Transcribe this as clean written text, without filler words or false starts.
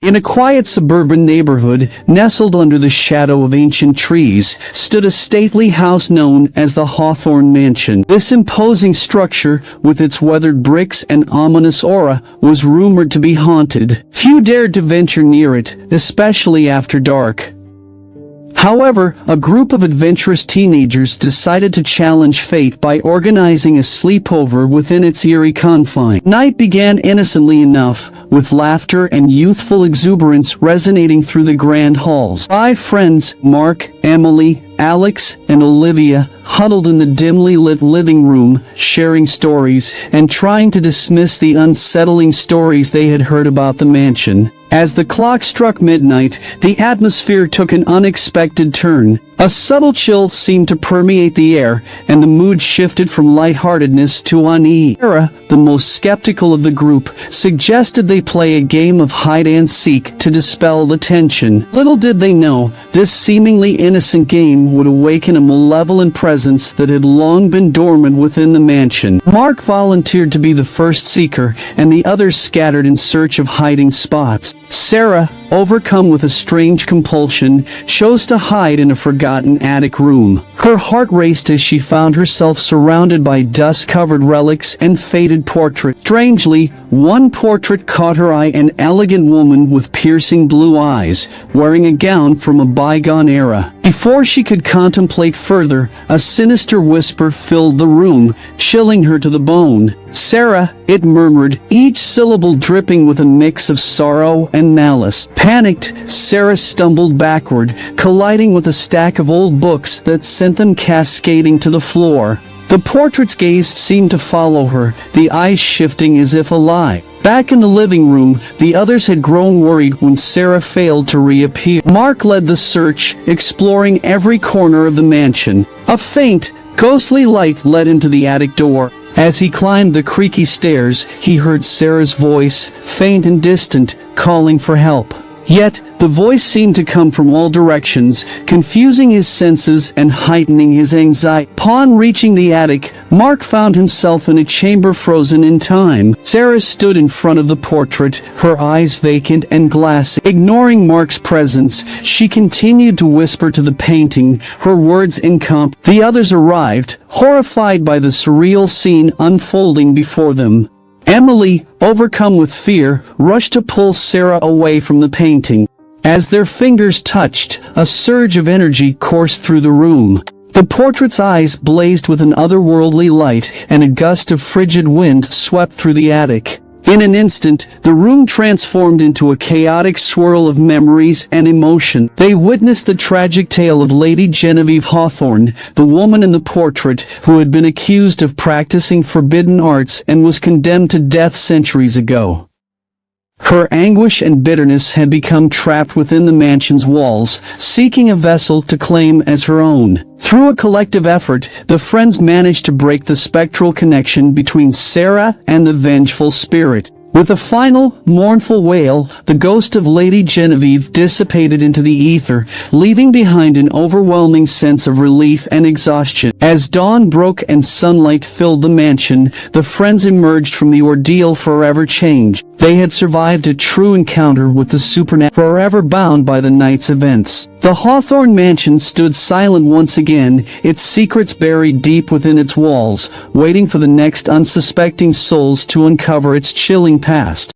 In a quiet suburban neighborhood, nestled under the shadow of ancient trees, stood a stately house known as the Hawthorne Mansion. This imposing structure, with its weathered bricks and ominous aura, was rumored to be haunted. Few dared to venture near it, especially after dark. However, a group of adventurous teenagers decided to challenge fate by organizing a sleepover within its eerie confines. Night began innocently enough, with laughter and youthful exuberance resonating through the grand halls. 5 friends, Mark, Emily, Alex, and Olivia, huddled in the dimly lit living room, sharing stories and trying to dismiss the unsettling stories they had heard about the mansion. As the clock struck midnight, the atmosphere took an unexpected turn. A subtle chill seemed to permeate the air, and the mood shifted from lightheartedness to unease. Sarah, the most skeptical of the group, suggested they play a game of hide-and-seek to dispel the tension. Little did they know, this seemingly innocent game would awaken a malevolent presence that had long been dormant within the mansion. Mark volunteered to be the first seeker, and the others scattered in search of hiding spots. Sarah, overcome with a strange compulsion, chose to hide in a forgotten attic room. Her heart raced as she found herself surrounded by dust-covered relics and faded portraits. Strangely, one portrait caught her eye, an elegant woman with piercing blue eyes, wearing a gown from a bygone era. Before she could contemplate further, a sinister whisper filled the room, chilling her to the bone. "Sarah," it murmured, each syllable dripping with a mix of sorrow and malice. Panicked, Sarah stumbled backward, colliding with a stack of old books that sent them cascading to the floor. The portrait's gaze seemed to follow her, the eyes shifting as if alive. Back in the living room, the others had grown worried when Sarah failed to reappear. Mark led the search, exploring every corner of the mansion. A faint, ghostly light led into the attic door. As he climbed the creaky stairs, he heard Sarah's voice, faint and distant, calling for help. Yet, the voice seemed to come from all directions, confusing his senses and heightening his anxiety. Upon reaching the attic, Mark found himself in a chamber frozen in time. Sarah stood in front of the portrait, her eyes vacant and glassy. Ignoring Mark's presence, she continued to whisper to the painting, her words incomprehensible. The others arrived, horrified by the surreal scene unfolding before them. Emily, overcome with fear, rushed to pull Sarah away from the painting. As their fingers touched, a surge of energy coursed through the room. The portrait's eyes blazed with an otherworldly light, and a gust of frigid wind swept through the attic. In an instant, the room transformed into a chaotic swirl of memories and emotion. They witnessed the tragic tale of Lady Genevieve Hawthorne, the woman in the portrait who had been accused of practicing forbidden arts and was condemned to death centuries ago. Her anguish and bitterness had become trapped within the mansion's walls, seeking a vessel to claim as her own. Through a collective effort, the friends managed to break the spectral connection between Sarah and the vengeful spirit. With a final, mournful wail, the ghost of Lady Genevieve dissipated into the ether, leaving behind an overwhelming sense of relief and exhaustion. As dawn broke and sunlight filled the mansion, the friends emerged from the ordeal forever changed. They had survived a true encounter with the supernatural, forever bound by the night's events. The Hawthorne Mansion stood silent once again, its secrets buried deep within its walls, waiting for the next unsuspecting souls to uncover its chilling past.